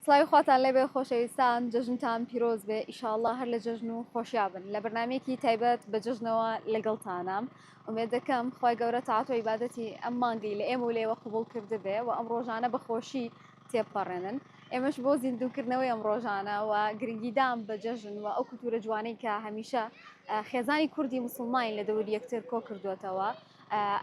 سڵاوی خواتان لێبێ خۆشەویستان جەژنتان پیرۆز بێ ئیشاءالله هەر لە جەژن و خۆشیابن لە بەرنامێکی تایبەت بە جەژنەوە لەگەڵتانام ئومێد دەکەم خی گەورە تاعات و عیبادەتی ئەم مانگەی لە ئێمە و لێوە قبول کرده بێ و ئەم ڕۆژانە بەخۆشی تێپەڕێنن ئێمەش بۆ زیندووکردنەوەی ئەم ڕۆژانە و گرنگیدان بە جەژن و ئەو کولتورە جوانەی کە هەمیشە خێزانی کوردی موسڵمانی لە دەوری یەکتر کۆ کردوێتەوە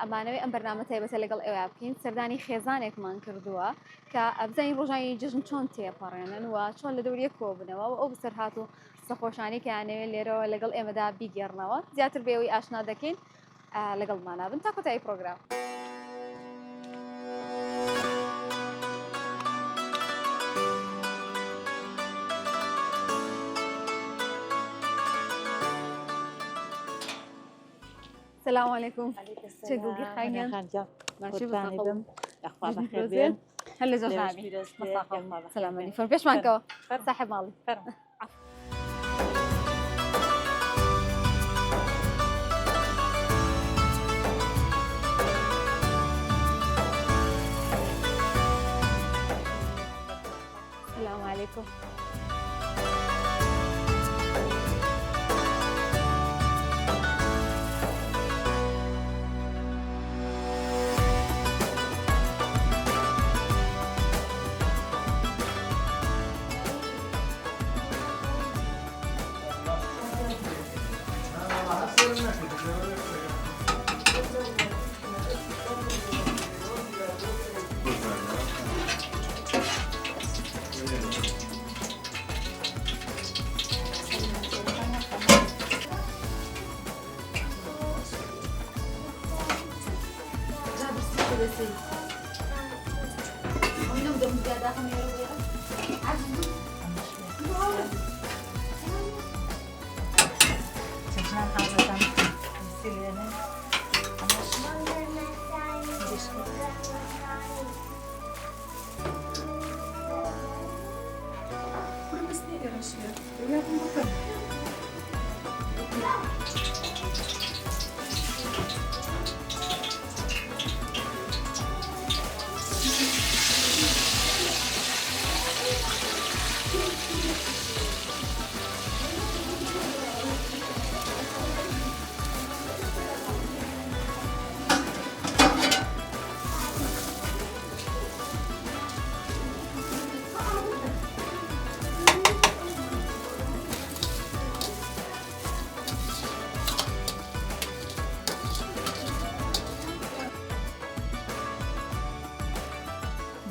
ئەمانەوەی ئەم بەرنامە تایبەتە لەگەڵ ئێوە بکەین سەردانی خێزانێکمان کردووە کە ئەبزانین ڕۆژانی جژن چۆن تێپەڕێنن و چۆن لە دەوریە کۆ بنەوە و ئەو بسەرهات و سەخۆشانی کەیانەوێت لێرەوە لەگەڵ ئێمەدا بیگەڕنەوە زیاتر بێەوەی ئاشنا دەکەین لەگەڵمانە بن تا کۆتایی پرۆگرام. السلام عليكم. چگوگی خیلی خنجر ماشي بم اخوان بخير بين هلا جوجاني سلام عليكم فيش معك صاحب مالي السلام عليكم.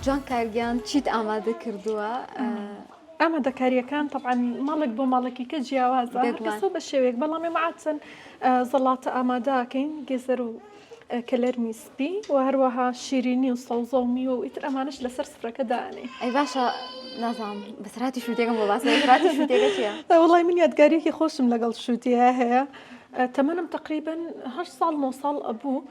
جان کارگیان چیت ئامادە کردووە؟ ئامادەکاریەکان طبعاً ماڵێک بۆ ماڵێکی کە جیاوازە کەسە بە شێوەیەک بەڵام مەعادچەند زەڵاتە ئامادەکەین گێزەر و کەلەرمی سپی و هەروەها شیرینی و سەوزە و میوە و ئیتر ئەمانش لەسەر سفرەکە دانێ. ئەی باشە نازانم بەسراتی شووتێکم بۆ باس بەسراتی شووتێکە چییە؟ وڵای من یادگاریەکی خۆشم لەگەڵ شووتیە هەیە تەمەنم تقریباً 8 ساڵ 9 ساڵ ئەبوو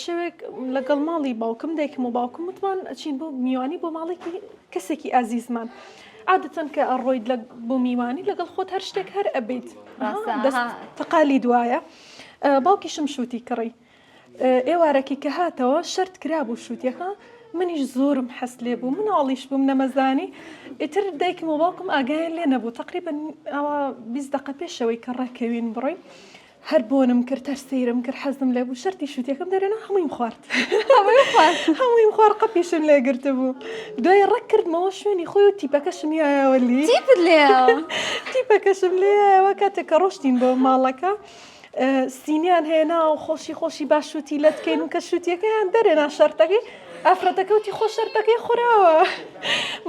شەوێک لەگەڵ ماڵی باوکم دایکم و باوکم وتمان ئەچین بۆ میوانی بۆ ماڵێکی کەسێکی ئازیزمان عادەتەن کە ئەڕۆیت بۆ میوانی لەگەڵ خۆت هەر شتێک هەر ئەبیت دەست تقالی دوایە باوکیشم شووتی کڕی ئێوارەکی کە هاتەوە شەرت کرا بوو شووتیەکە منیش زۆرم حەست لێ بوو مناڵیش بووم نەمەزانی ئیتر دایکم و باوکم ئاگایان لێ نەبوو تقریبا ئەوە 20 دقە پێشەوەی کە ڕاکەوین بڕۆین هەر بۆنم کرد هەر سەیرم کرد حەزم لێ بوو شەرتی شووتیەکەم دەرێنە هەموویم خوارد هەموویم خوار قەپیشم لێگرتە بوو دوای ڕەک کردمەوە شوێنی خۆی و تیپەکەشم یاوەلی تیپەکەشم لێەوە کاتێک کە ڕۆشتین بۆ ماڵەکە سینیان هێنا و خۆشی خۆشی باشوتی لە دکەین و کە شووتیەکەیان دەرێنا شەرتەکەی ئافرەتەکەوتی خۆ شەرتەکەی خوراوە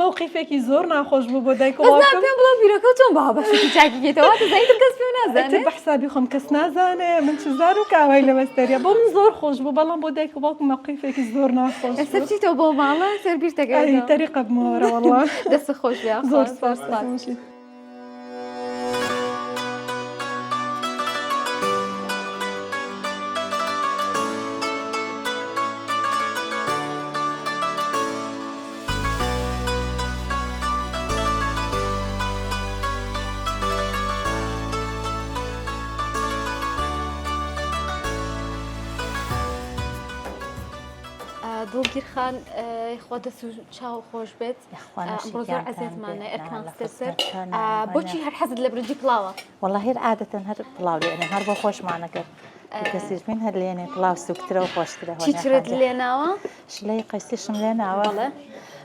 مووقیفێکی زۆر ناخۆش بوو بۆ دایک و باوکم پێم بڵێ بیرۆکەوتۆم بەها بەشتی چاکیێتەوە زەیتر کەس پێ نازانێت بە حسابی خۆم کەس نازانێ من چزار و کاوای لە بەستەریە بۆ من زۆر خۆش بوو بەڵام بۆ دایک و باوکم مووقیفێکی زۆر ناخۆش ئێستا بچیتەوە بۆ ماڵە سەر بیرتەکەی تەریقە بمەوەرە وەڵڵا دەست خۆش بێ زۆر سپاس. دڵ دڵگیرخان خوا دەست و چاو خۆش بێت ئەمڕۆ زۆر عەزیزمانە ئەرکمان ستر بۆچی هەر حەزت لە برنجی پڵاوە؟ والله هێر عادەتەن هەر پڵاو لێنێ هەر بۆ خۆشمانە کرد کەسیژبین هەر لێنێ پڵاو سوکترە و خۆشترە چیترت لێناوە؟ شلەی قەیسیشم لێناوە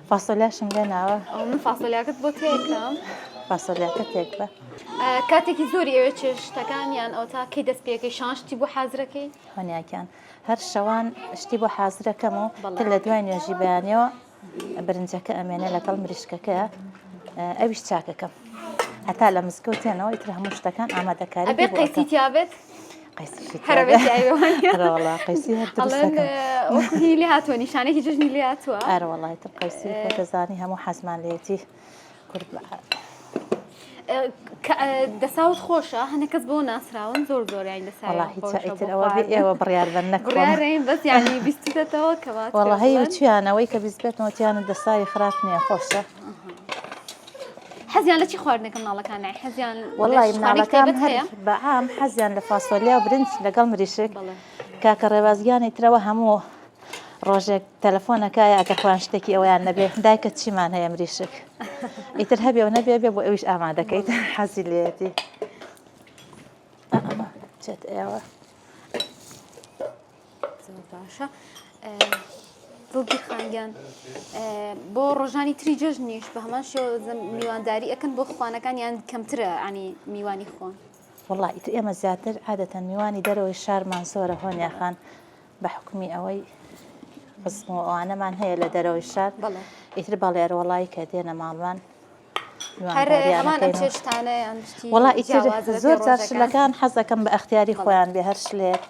فاسۆلیاشم لێناوە من فاسۆلیاکەت بۆ تێکم فاسۆلیاکە تێک بە کاتێکی زۆری ئێوە چێشتەکانیان ئەو تا کەی دەست پێەکەی شانشتی بۆ حازرەکەی؟ هەنیاکیان هەر شەوان شتی بۆ حازرەکەم و تر لە دوای نوێژی بەیانەوە برنجەکە ئەمێنە لەگەڵ مریشکەکە ئەویش چاکەکەم هەتا لە مزگەوتێنەوە ئیتر هەموو شتەکان ئامادەکاری ئەبێ قەیسی تیابێت؟ قەیسیشی هەرەبێت ئایوانی وڵا قەیسی هەر دروستەکەم وەکوهی لێ هاتووە نیشانێکی جژنی لێ هاتووە؟ ئەرە وڵای تر قەیسی خۆ دەزانی هەموو حەزمان لێتی کورد دەساوت خۆشە هەنە کەس بۆ ناسراون زۆر زۆریان دەسایتر ئەوە ئێوە بڕیاربەن نەکڕێن بەس یانی بیستێتەوە کەوات وڵا هەی وچیانەوەی کە بیستێتەوەتیانە دەسای خراپ نییە خۆشە حەزیان لە چی خواردنەکە مناڵەکان نای حەزیان وڵی مناڵەکان بەعام حەزیان لە فاسۆلیا و برنج لەگەڵ مریشک کاکە ڕێبازیانی ترەوە هەموو ڕۆژێک تەلەفۆنەکایە ئەگە خوان شتێکی ئەویان نەبێ دایکە چیمان هەیە مریشک ئیتر هەبێ و نەبێ بێ بۆ ئەویش ئامادەکەیت حەزی لێتی چێت ئێوە باشە دڵگیر خانگیان بۆ ڕۆژانی تری جەژنیش بە هەمان شێوە میوانداری ئەکەن بۆ خوانەکان یان کەمترە عنی میوانی خۆن وڵی ئیتر ئێمە زیاتر عادەتەن میوانی دەرەوەی شارمان سۆرە هۆنیاخان بە حکومی ئەوەی قسم و ئەوانەمان هەیە لە دەرەوەی شار ئیتر بەڵێر وڵی کە دێنە ماڵمان وڵا ئیتر زۆر جارشلەکان حەزەکەم بە ئەختیاری خۆیان بێ هەر شلێت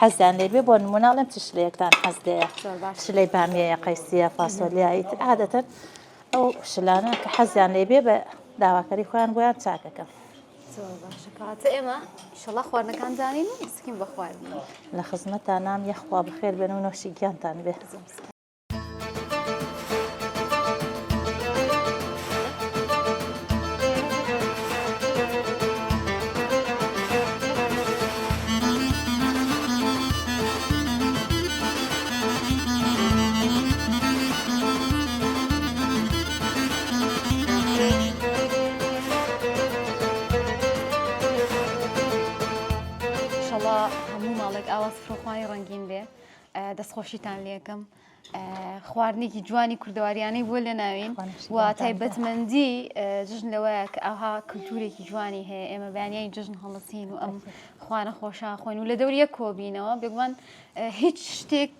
حەزیان لێ بێ بۆ نموناڵم چ شلەیەکتان حەز دەیە شلەی بامیەیە قەیسیە فاسۆلیا ئیتر عادەتەن ئەو شلانە کە حەزیان لێ بێ بە داواکەری خۆیان بۆیان چاکەکەم باشەکاتە ئێمە ئیشەڵا خواردنەکان زانین و سکیم بە خواردن لە خزمەتان نام یەخوا بخێر بێن و نۆشی گیانتان بێ فڕۆخوانی ڕەنگین بێ دەستخۆشیتان لێکم خواردنێکی جوانی کوردەواریانەی بۆ لە ناوین و تایبەتمەندی جژن لەوەیە کە ئەوها کللتورێکی جوانی هەیە ئێمە بەیانیانی جژن هەڵسین و ئەم خوانە خۆشا خۆین و لە دەوریە کۆبینەوە بێگومان هیچ شتێک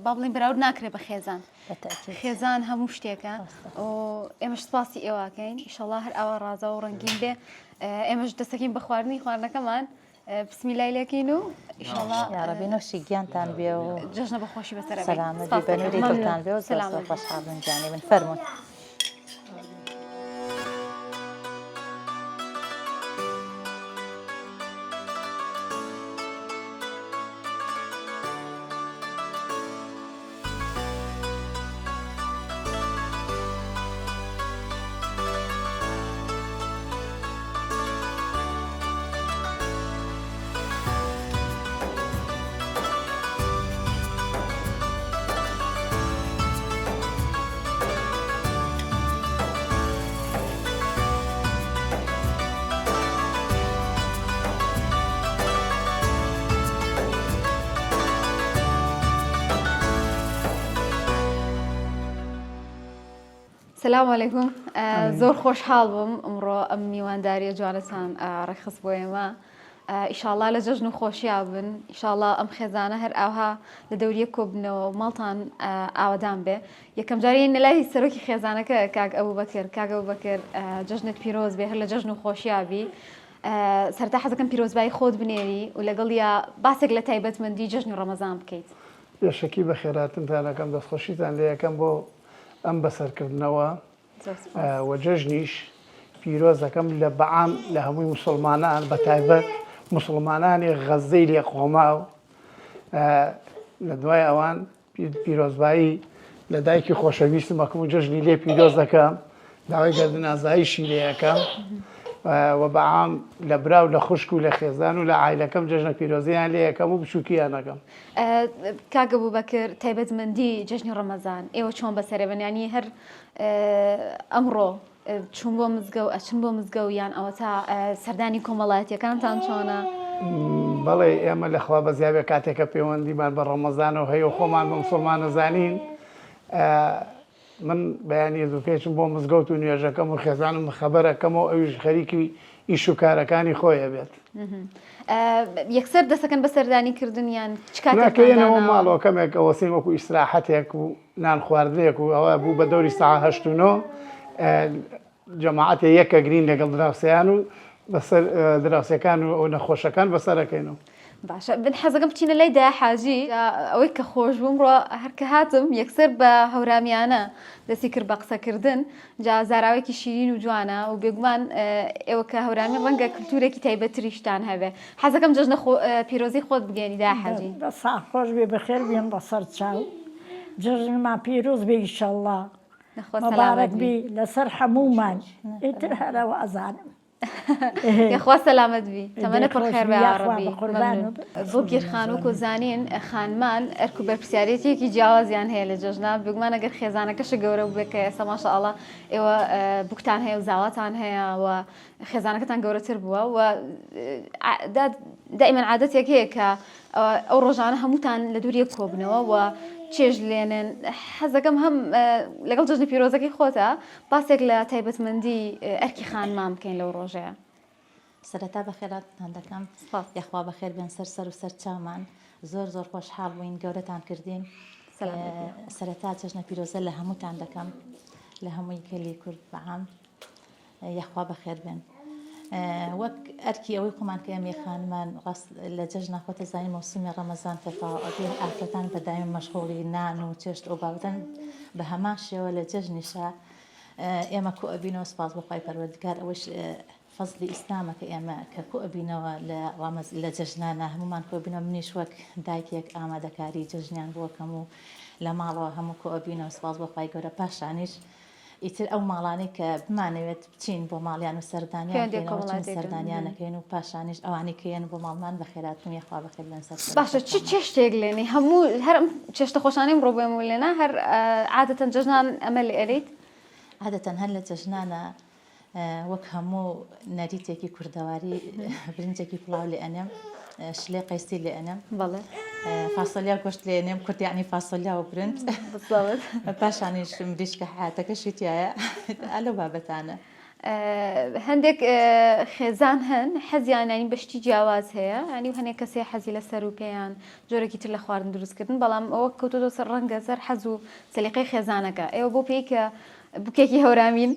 با بڵین بەراورد ناکرێت بە خێزان خێزان هەموو شتێکە ئێمەش سپاسی ئێواکەین ئیشەڵا هەر ئەوە ڕازە و ڕەنگین بێ ئێمەش دەستەکەین بە خواردنی خواردنەکەمان بسمیلای لەکەین و ئیشەڵا یاڕەبینەوەشی گیانتان بێ و جژنە بەخۆشی بەسەر سەلامەتی بەنووری دڵتان بێ و خۆشحاڵن جانی من فەرموون سلام علیکم زۆر خۆشحاڵ بووم ئەمڕۆ ئەم میوانداریە جوانەتان ڕێخست بۆ ئێمە ئیشاڵا لە جەژن و خۆشییا بن ئیشاڵا ئەم خێزانە هەر ئاها لە دەوریە کۆبنەوە ماڵتان ئاوادان بێ یەکەم جاری نەلای سەرۆکی خێزانەکە کاک ئەبوو بەکر جەژنت پیرۆز بێ هەر لە جەژن و خۆشیابی سەرتا حەزەکەم پیرۆزبایی خۆت بنێری و لەگەڵ یا باسێک لە تایبەتمەندی جەژنی ڕەمەزان بکەیت پێشەکی بە خێراتنتانەکەم دەستخۆشیتان لێ یەکەم بۆ ئەم بەسەرکردنەوە وەجەژنیش پیرۆزەکەم لە بەعام لە هەمووی مسلمانان بە تایبەت مسلمانانی غەزەی لێ خۆماو لە دوای ئەوان پیرۆزبایی لە دایکی خۆشەویستم ئەکەم و جەژنی لێ پیرۆز دەکەم داوای گەردن ئازاییشی لێ یەکەم و بەعام لە برا و لە خوشک و لە خێزان و لە عایلەکەم جەژنە پیرۆزیان لێ یەکەم و بچووکیانەکەم. کاگە بووبەکر تایبەتمەندی جەژنی ڕەمەزان ئێوە چۆن بەسەرێبنیانی هەر ئەمڕۆ چوون بۆ مزگەوت ئەچن بۆ مزگەوت یان ئەوە تا سەردانی کۆمەڵایەتیەکانتان چۆنە؟ بەڵێ ئێمە لەخوا بەزیابێ کاتێکە پەیوەندیمان بە ڕەمەزانەوە هەیە و خۆمان بە مسڵمانە زانین من بەیانی زووکەیچم بۆ مزگەوت و نوێژەکەم و خێزانم خەبەرەکەمەوە ئەویش خەریکی ئیش و کارەکانی خۆیە بێت. یەکسەر دەسەکەن بە سەردانیکردن یان چکاتێنەوە ماڵەوە کەمێک ئەوەسین وەکو ئیسراحەتێک و نان خواردنێک و ئەوە بوو بە دەوری ساعە 8 جەماعەتێ یەکە گرین لەگەڵ دراوسەیان و بەسەر دراوسەکان و ئەو نەخۆشەکان بەسەرەکەینەوە. باشە بن حەزەکەم بچینە لای دا حاجی ئەوەی کە خۆش بووم ڕۆ هەرکە هاتم یەکسەر بە هەورامیانە دەستی کرد بە قسەکردن جا زاراوێکی شیرین و جوانە و بێگومان ئێوە کە هەورامی ڕەنگە کلتورێکی تایبەتریشتان هەبێ حەزەکەم جەژنە پیرۆزی خۆت بگەێنی دا حاجی بەسا خۆش بێ بەخێر بێن بەسەر چاو جەژنمان پیرۆز بێ ئیشەڵڵا مەبارەک بی لەسەر هەموومان ئیتر هەرەوە ئەزانم. یخوا سەلامەت بی تەمەنە پڕخێر بە عەرەبی بۆ گیرخان و کۆزانین خانمان ئەرک و بەرپرسیارەتێکی جیاوازیان هەیە لە جەژنا بگومان ئەگەر خێزانەکەشە گەورە بوو بێ کە ئێستا ماشەئەڵڵا ئێوە بووکتان هەیە و زاواتان هەیە و خێزانەکەتان گەورەتر بووە و دائیمەن عادەتێک هەیە کە ئەو ڕۆژانە هەمووتان لە دووریە کۆبنەوە و چێژ لێنن حەزەکەم هەم لەگەڵ جەژنی پیرۆزەکەی خۆتە باسێک لە تایبەتمەندی ئەرکی خانمان بکەین لەو ڕۆژەیە. سەرەتا بەخێراتتان دەکەم یەخوا بەخێر بێن سەر و سەر چامان زۆر زۆر خۆشحاڵ بووین گەورەتان کردین سەرەتا جەژنە پیرۆزە لە هەمووتان دەکەم لە هەمووی کەلی کورد بەعام یەخوا بەخێر بێن. وەک ئەرکی ئەوەی خۆمان کە ئەمێ خانمان ڕاست لە جەژنا خۆتە زانی مەوسیمی ڕەمەزان تەفاوە ئافرەتان بەدایم مەشغوڵی نان و چێشت ئەو بابەتەن بە هەمان شێوە لە جەژنیشە ئێمە کۆ ئەبینەوە سپاس بۆ خوای پەروەردگار ئەوەش فەزلی ئیسلامە کە ئێمە کە کۆ ئەبینەوە لە جەژنانە هەمومان کۆ ئەبینەوە منیش وەک دایکێک ئامادەکاری جەژنیان بۆکەم و لە ماڵەوە هەموو کۆ ئەبینەوە سپاس بۆ خوای گەورە پاشانیش ئیتر ئەو ماڵانەی کە بمانەوێت بچین بۆ ماڵیان و سەردانیانەکەین و پاشانیش ئەوانی کەیان بۆ ماڵمان بە خێراتون یەخوا بەخێر لەن سەر باشە چی چێشتێک لێنی هەموو هەر چێشتە خۆشانیم ڕۆ بێم لێنە هەر عادەتەن جەژنان ئەمە لێ ئەرێیت عادەتەن هەر لە جەژنانە وەک هەموو نەریتێکی کوردەواری برنجێکی پڵاو لێ ئەنێم شلێ قەیسی لێ ئەنێم بەڵێ فاسۆلیا گۆشت لێ ئەنێم کورد یعنی فاسۆلیا و برنج پاشانیش مریشکە حیاتەکەشی تایە ئەلەو بابەتانە. هەندێک خێزان هەن حەزیانانی بەشتی جیاواز هەیە ینی هەنێک کەسێ حەزی لە سەرروکەیان جۆرەی تر لە خواردن دروستکردن بەڵام ئەوە کەوتۆ سەر ڕەنگە سەر حەز و سەلیقەی خێزانەکە ئێوە بۆ پێی کە بووکێکی هەورامین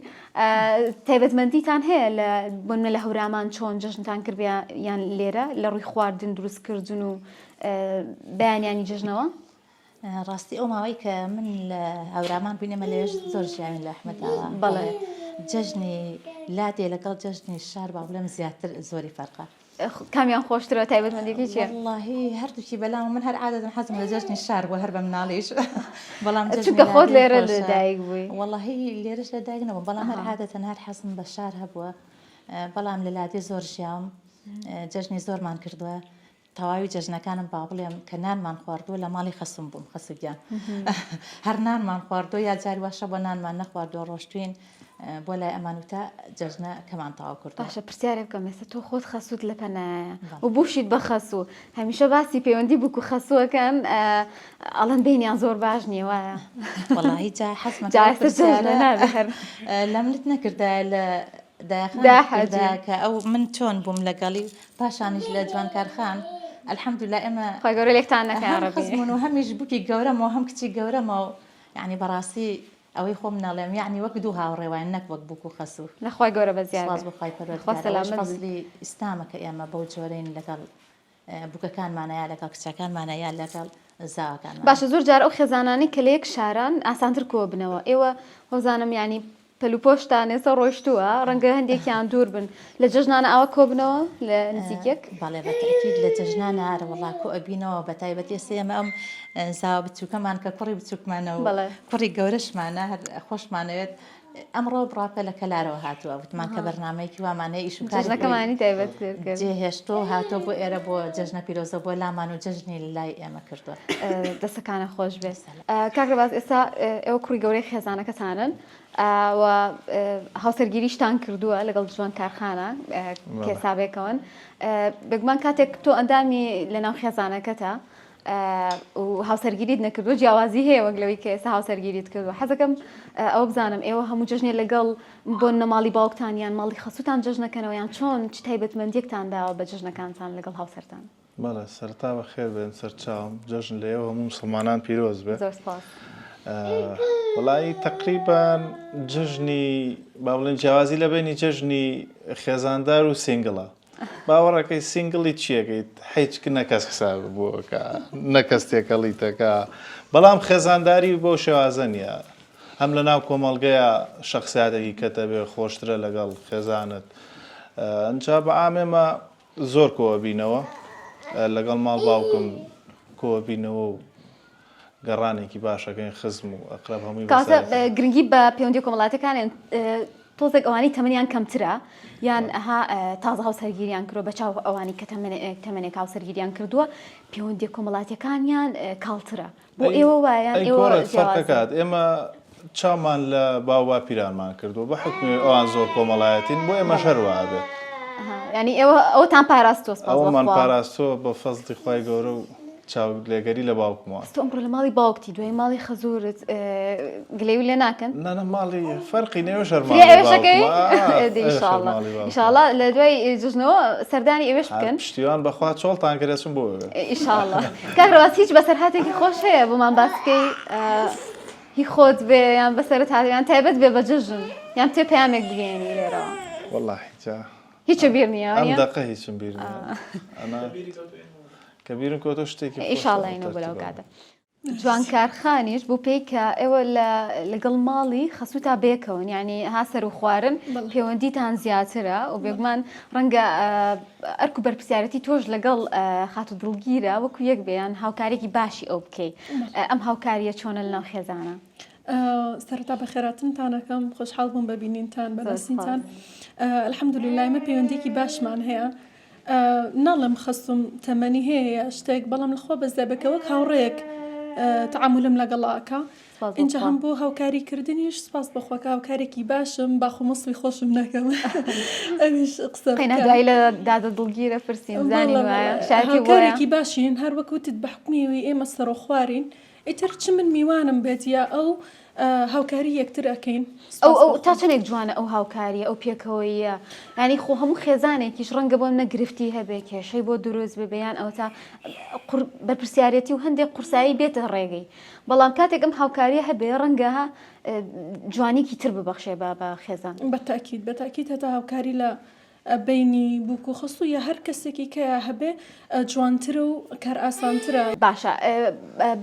تایبەتمەندیتان هەیە لە بۆنە لە هەورامان چۆن جەژنتان کردیان یان لێرە لە ڕووی خواردن دروستکردن و بەیانیانی جەژنەوە؟ ڕاستی ئەو ماوەی کە من لە هەورامان بووینەمە لێش زۆر ژیاوین لە ئەحمەداوە بەڵێ جەژنی لاتێ لەگەڵ جەژنی شار با بڵێم زیاتر زۆری فەرقە. کامیان خۆشترە تایبەتمەندێکی چیە؟ واللهی هەردووکی بەلام من هەر عادەتەن حەزم لە جەژنی شار بووە هەر بە مناڵیش بەڵام چونکە خۆت لێرە لەدایک بووی واللهی لێرەش لەدایک نەبووم بەڵام هەر عادەتەن هەر حەزم بە شار هەبووە بەڵام لە لاتێ زۆر ژیاوم جەژنی زۆرمان کردووە تەواوی جەژنەکانم با بڵێم کە نانمان خواردووە لە ماڵی خەسوم بووم خەسوگیان هەر نانمان خواردووە یا جاری واشە بۆ نانمان نەخواردووە ڕۆشتوین بۆ لای ئەمانوتە جەژنە کەمان تەواو کردووە. باشە پرسیارێک بکەم ئێستا تۆ خۆت خەسووت لە پەنایە و بووشیت بە خەسوو هەمیشە باسی پەیوەندی بووک و خەسووەکەن ئەڵەن بینیان زۆر باش نییە وایە وەڵاهی جا حەزمە لە منت نەکردە لە داخدا کە ئەو من چۆن بووم لەگەڵی پاشانیش لە جوانکارخان الحەمدوللا ئێمە خۆی گەورە لێکتان نەکەن خزمون و هەمیش بووکی گەورەمەوە هەم کچی گەورەمەوە یعنی بەڕاستی ئەوەی خۆم ناڵێم یعنی وەک دوو هاوڕێوان نەک وەک بووک و خەسوو نەخوای گەورە بەزیاد بخوای پەروەردگاری ئیسلامە کە ئێمە بەو جۆرەین لەگەڵ بووکەکانمانەیە لەگەڵ کچەکانمانەیە لەگەڵ زاوەکان. باشە زۆر جار ئەو خێزانانی کە لە یەک شاران ئاسانتر کۆ بنەوە ئێوە وەزانم ینی پەلوپۆشتان ئێستا ڕۆیشتووە ڕەنگە هەندێکیان دوور بن لە جەژنانە ئەوە کۆبنەوە لە نزیکێک بەڵێ بەتەکید لە جەژنانە ئارە وەڵا کۆ ئەبینەوە بە تایبەتی ئێمە ئەم زاوە بچووکەمان کە کوڕی بچووکمانە و کوڕی گەورەشمانە هەر خۆشمانەوێت ئەمڕۆ بڕاپە لە کەلارەوە هاتووە وتمان کە بەرنامەیەکی وامانەیە ئیش و جژنەکەمانی تایبەت کرد جێهێشتۆ هاتۆ بۆ ئێرە بۆ جەژنە پیرۆزە بۆ لامان و جەژنی لای ئێمە کردووە. دەستەکانە خۆش بێت. کاکرەباز ئێستا ئێوە کوڕی گەورەی خێزانەکەتانن و هاوسەرگیریشتان کردووە لەگەڵ جوان کارخانە کێسابێکەوەن. بگومان کاتێک تۆ ئەندامی لە ناو خێزانەکەتە و هاوسەرگیریت نەکردووە جیاوازی هەیە وەک لەوەی کە ئێستا هاوسەرگیریت کردووە. حەزەکەم ئەوە بزانم ئێوە هەموو جژنێ لەگەڵ بۆ نەماڵی باوکتان یان ماڵی خەسووتان جژنەکەنەوە یان چۆن چ تایبەتمەندیەکتان داوە بە جژنەکانتان لەگەڵ هاوسەرتان؟ بەڵێ سەرتا بە خێر بێن سەرچاوم جەژن لێەوە هەموو مسلمانان پیرۆز بێ. زۆر سپاس. وڵی تقریبان جژنی با بڵێن جیاوازی لە بینی جژنی خێزاندار و سینگڵە. باوەڕەکەی سینگڵی چیەکەیت هیچ نەکەس حساب بووەکە نەکەس تێکەڵیتەکە بەڵام خێزانداری بۆ شێوازە نیە هەم لە ناو کۆمەڵگەیە شخصیاتێکی کەتە بێ خۆشترە لەگەڵ خێزانت. ئەنجا بە ئامێمە زۆر کۆوەبینەوە لەگەڵ ماڵ باوکم کۆوەبینەوە و گەڕانێکی باشەکەین خزم و ئەقرب هەمووی گرنگی بە پەیوەندی کۆمەڵاتەکانیان تۆزێک ئەوانی تەمەنیان کەمترە یان ئەها تازە هاوسەرگیریان کردو بە چاو ئەوانی کە تەمەنێک هاوسەرگیریان کردووە پەیوەندی کۆمەڵاتەکانیان کاڵترە بۆ ئێوە وایان ئێوە فەرقەکات ئێمە چامان لە باوبا پیرانمان کردو بە حکمی ئەوان زۆر کۆمەڵایەتین بۆ ئێمە شەروە بێت ینی ئەوەتان پاراستۆ ئەومان پاراستۆ بە فەزڵی خی گەورە و چاو لێگەری لە باوکمەوە تۆ ئەمڕۆ لە ماڵی باوکتی دوای ماڵی خەزورت گلەی لێ ناکەن نە ماڵی فەرقی نێوە شەرماڵی ئیشاڵڵا لە دوای جژنەوە سەردانی ئێوەش بکەن پشتیوان بەخوا چۆڵتان کرێچم بۆ ئیشاڵڵا کاکڕەواز هیچ بەسەرهاتێکی خۆش هەیە بۆمان باسکەی هی خۆت بێ یان بەسەرت هاتیان تایبەت بێ بە جژن یان تێ پەیامێک بگەێنی لێرەوە وەڵڵاهی هیچ بیر نییە ئەم دەقە هیچم بیر کەبیرن کۆتۆ شتێکی ئیشاڵڵاینەوە بەلاو کاتە جوان کارخانیش بوو پێی کە ئێوە لەگەڵ ماڵی خەسووتا بێکەون ینی هاسەر و خوارن پەیوەندیتان زیاترە و بێگومان ڕەنگە ئەرک و بەرپرسیارەتی تۆش لەگەڵ خات و دڵگیرە وەکو یەک بێیان هاوکارێکی باشی ئەو بکەیت ئەم هاوکاریە چۆنە لەناو خێزانە سەرەتا بە خێراتنتانەکەم خۆشحاڵ بووم بە بینینتان بەدەستینتان الحەمدولillah ئێمە پەیوەندێکی باشمان هەیە ناڵم خەسوم تەمەنی هەیە شتێک بەڵام لەخۆ بەزەبەکە وەک هاوڕێک تعاملم لەگەڵاکە اینجا هەم بۆ هاوکاریکردنیش سپاس بەخواکە هاوکارێکی باشم باخۆمەسڵی خۆشم نەکەم ئەویش قسە دوای لە دادە دڵگیرە پرسیین زانی وایە هاوکارێکی باشین هەر وەکوتت بە حکمیوی ئێمە سەر و خوارین ئیتر چ من میوانم بێت یا ئەو هاوکاری یەکتر ئەەکەین ئەو تا چەندێک جوانە ئەو هاوکاریە ئەو پێکەوەیە ینی خۆ هەموو خێزانێکیش ڕەنگە بۆم نەگرفتی هەبێ کێشەی بۆ دروست ببیان ئەو تا بەرپرسیارەتی و هەندێک قورسایی بێتە ڕێگەی بەڵام کاتێک ئەم هاوکاریە هەبێ ڕەنگەها جوانێکی تر ببەخشێ بە خێزان بەتاکید هەتا هاوکاری لە بینی بووک و خەسوو یا هەر کەسێکی کە هەبێ جوانترە و کار ئاسانترە باشە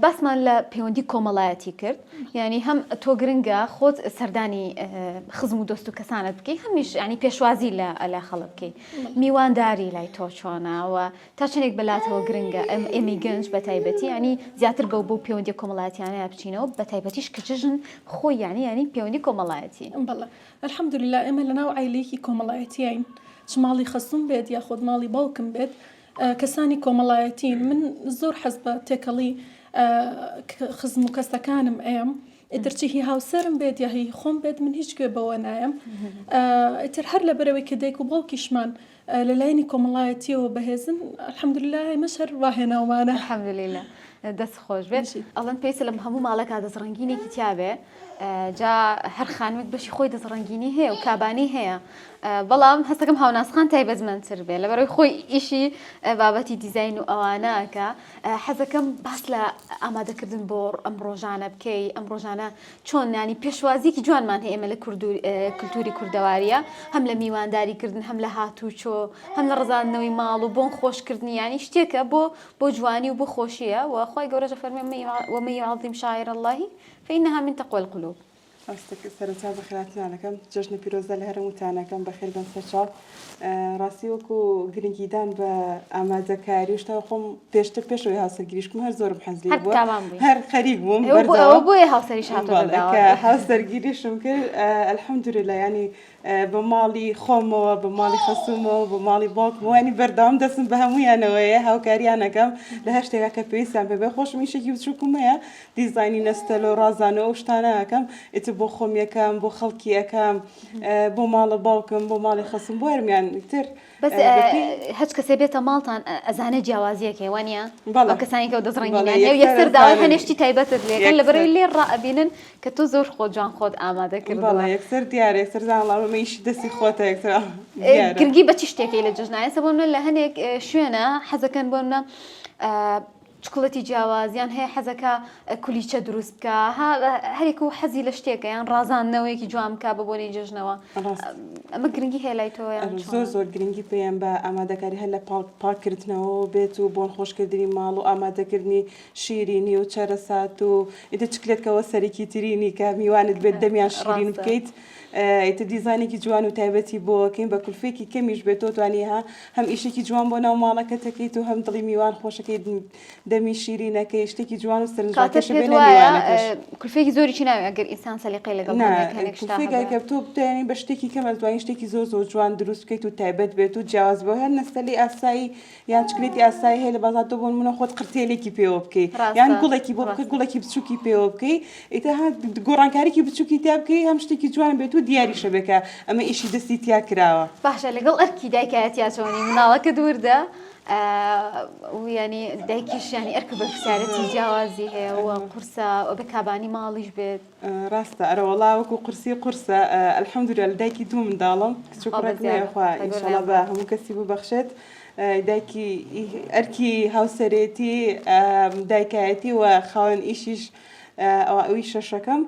باسمان لە پەیوەندی کۆمەڵایەتی کرد ینی هەم تۆ گرنگە خۆت سەردانی خزم و دۆست و کەسانت بکەی هەمیش ینی پێشوازی لە خەڵک بکەی میوانداری لای تۆ چۆناوە تا چنێک بەلاتەوە گرنگە ئێمەی گەنج بە تایبەتی ینی زیاتر بەو بۆ پەیوەندی کۆمەڵایەتیانەیە بچینەوە بە تایبەتیش کە جژن خۆی ینی پەیوەندی کۆمەڵایەتی بەڵێ الحەمدولillah ئێمە لەناو عیلەیەکی کۆمەڵایەتیین چ ماڵی خەسوم بێت یا خۆت ماڵی باوکم بێت کەسانی کۆمەڵایەتین من زۆر حەز بە تێکەڵی خزم و کەسەکانم ئەم ئیترچی هی هاوسەرم بێت یا هی خۆم بێت من هیچ گوێ بەوە نایم ئیتر هەر لە بەرەوەی کە دایک و باوکیشمان لە لایەنی کۆمەڵایەتیەوە بەهێزن الحەمدولillah ئێمەش هەر ڕاهێناومانە الحەمدولillah دەست خۆش بێت ئەڵەن پێیسە لەم هەموو ماڵەکە دەستڕەنگینێکی تیاابێ جا هەر خانوێک بەشی خۆی دەستڕەنگینی هەیە و کابانی هەیە بەڵام هەستەکەم هاوناسخان تایبەتمەندتر بێ لە بەرەوەی خۆی ئیشی بابەتی دیزین و ئەوانەکە حەزەکەم باس لە ئامادەکردن بۆ ئەم ڕۆژانە بکەی ئەم ڕۆژانە چۆن ینی پێشوازیکی جوانمان هەیە ئێمە لە کولتوری کوردەواریە هەم لە میوانداریکردن هەم لە هاتوچۆ هەم لە ڕزاندنەوەی ماڵ و بۆن خۆشکردنی ینی شتێکە بۆ جوانی و بۆ خۆشیە و خۆی گەورەژە فەرمێ ومن يعظم شعائر الله فإنها من تقوى القلوب ڕاستەکە سەرەتا بەخێراتیانەکەم جژنە پیرۆزە لە هەرمووتانەکەم بەخێر بن سەرچاو ڕاستی وەکو گرنگیدان بە ئامادەکاری و شتا خۆم پێشتر پێشەوەی هاوسەرگیریشکم هەر زۆرم حەزی بووە هەر خەریک بووم بۆیە هاوسەریش هاتووە هاوسەرگیریشم کرد ئەلحەمدولله ینی بە ماڵی خۆمەوە بە ماڵی خەسوومەوە بە ماڵی باوکمەوە ینی بەردەوام دەستم بە هەموویانەوەیە هاوکاریانەکەم لە هەر شتێکا کە پێویستیان پێ بێ خۆشم ئیشێکی بچووکم هەیە دیزاینی نەستەلە و ڕازانەوە و شتانەکەم ئیتر بۆ خۆم یەکەم بۆ خەڵکی یەکەم بۆ ماڵە باوکم بۆ ماڵی خەسم بۆ هەرمیان تر بەس هەچ کەسێ بێتە ماڵتان ئەزانێت جیاوازیەکەی وانە ئەو کەسانی کە دەزڕنگیان و یەکسەر داوای هەنێشتی تایبەتت لێکن لەبەرەوەی لێ ڕائبینن کە تۆ زۆر خۆ جوان خۆت ئامادە کردوڵە یەکسەر دیارە یەکسەر زانڵامەیشی دەستی خۆتە یەکتر گرنگی بە چی شتێکی لە جژنایە سە بۆ لە هەنێک شوێنە حەزەکەن بۆنە چکڵەتی جیاوازیان هەیە حەزەکە کولیچە دروست بکە هەرێک و حەزی لە شتێکە یان ڕازاندنەوەیکی جوان بکە بە بۆنی جژنەوە ئەمە گرنگی هەیە لای تۆیان زۆر گرنگی پێیان بە ئامادەکاری هەر لە پاکردنەوە بێت و بۆن خۆشکردنی ماڵ و ئامادەکردنی شیرینی و چەرەسات و ئیتر چکلێتکەوە سەرێکی ترینی کە میوانت بێت دەمیان شیرین بکەیت ئیتر دیزانێکی جوان و تایبەتی بۆکەین بە کولفێکی کەمیش بێت تۆ توانیها هەم ئیشێکی جوان بۆ ناو ماڵەکەتەکەیت و هەم دڵی میوان خۆشەکەی دەمی شیرینەکەی شتێکی جوان و سەرنجڕاکێش بێنە میوانەکەش کولفێکی زۆریی ناوێ ئەگەر ئینسان سەلیقەی لەگەڵ کولفێکە تۆ بتوانین بە شتێکی کەم ئەتوانین شتێکی زۆر جوان دروست بکەیت و تایبەت بێت و جیاواز بۆ هەر نەستەلی ئاسایی یان چکلێتی ئاسایی هەیە لە بازار تۆ بۆ نمونە خۆت قرتێلێکی پێوە بکەیت یان گوڵێکی بۆ بکەیت گوڵێکی بچووکی پێوە بکەیت ئیتر گۆڕانکاریکی بچووکی تیا بکەیت هەم شتێکی جوان بێت و دیاریشە بێکە ئەمە ئیشی دەستی تیا کراوە باشە لەگەڵ ئەرکی دایکایەتیا چۆنی مناڵەکە دووردا ینی دایکیش ینی ئەرکە بە پرسیارەتی جیاوازی هەیە و قورسە بە کابانی ماڵیش بێت ڕاستە ئەرەوەڵا وەکو قورسی قورسە ئەلحەمدولله لە دایکی دوو منداڵم کچوکڕێکخوا ئینشاڵڵا بە هەموو کەسی ببەخشێت دایکی ئەرکی هاوسەرێتی دایکایەتی و خاوەن ئیشیش ئەوی شەشەکەم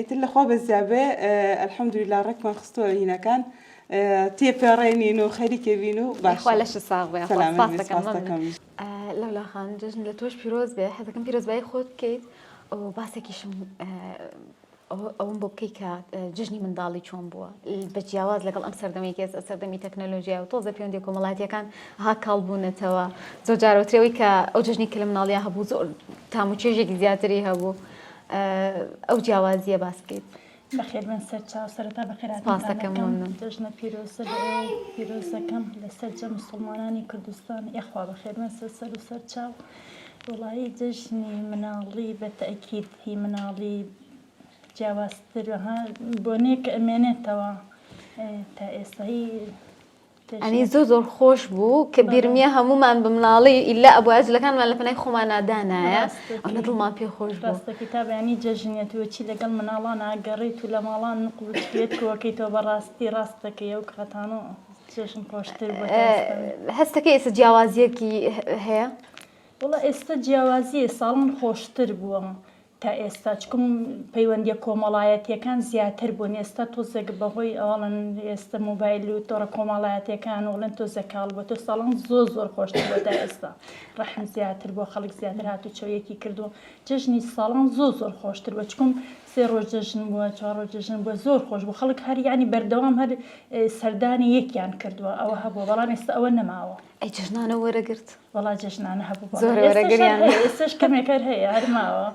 تر لەخوا بەزیابێ ئەلحەمدولله ڕێکمان خستووە هینەکان تێپێڕێنین و خەریکەبین و باشخوا لەش ساغ بێ لەولا خان جژن لە تۆش پیرۆز بێ حەزەکەم پیرۆزبایی خۆت بکەیت و باسێکیشم ئەوم بۆ بکەی کە جژنی منداڵی چۆن بووە بە جیاواز لەگەڵ ئەم سەردەمی کێس سەردەمی تەکنەلۆژیا و تۆزە پەیوەندی کۆمەڵاتیەکان ها کاڵبوونەتەوە زۆر جارەوترەوەی کە ئەو جژنی کە لە مناڵیا هەبوو زۆر تاموچێژێکی زیاتری هەبوو ئەو جیاوازیە باس بکەیت بەخێر من سەر چاو سەرەتا پاسەکەم جژنە پیرۆزەکەم لەسەر جە موسڵمانانی کوردستان یەخوا بەخێر من سەر و سەر چاو وڵایی جژنی مناڵی بە تەئکید هی مناڵی جیاوازتر بۆنێک ئەمێنێتەوە تا ئێستایی ئەنی زۆر خۆش بوو کە بیرمیە هەمومان بە مناڵی ئیلا ئەبواجلەکانمان لە پەنای خۆمان نادانایە ئەو لە دڵمان پێ خۆش ڕاستەکەی تا بەیانی جەژنێتوەچی لەگەڵ مناڵان ئاگەڕیت و لە ماڵان نقوچێت کۆکەیتەوە بەڕاستی ڕاستەکەی ئەو کڕەتانە جێژن خۆشتر بوو هەستەکە ئێستا جیاوازیەکی هەیە وڵا ئێستا جیاوازیە ساڵان خۆشتر بووە تا ئێستا چکم پەیوەندیە کۆمەڵایەتیەکان زیاتر بوون ئێستا تۆزێک بەهۆی ئەوڵن ئێستا مۆبایل و تۆڕە کۆمەڵایەتیەکان وڵێن تۆزەکاڵ بۆ تۆ ساڵان زۆر خۆشتر بۆ تا ئێستا ڕەحم زیاتر بۆ خەڵک زیاتر هاتو چۆیەکی کردو جژنی ساڵان زۆر خۆشتر بە چکم سێ ڕۆژ جژن بووە چوار ڕۆژ جژن بووە زۆر خۆش بوو خەڵک هەر یعنی بەردەوام هەر سەردانی یەکیان کردووە ئەوە هەبووە بەڵام ئێستا ئەوە نەماوە ئەی جژنانە وەرەگرت وڵا جژنانە هەبوو زۆر وەرەگریان ئێستش کەمێکەر هەیە هەرماوە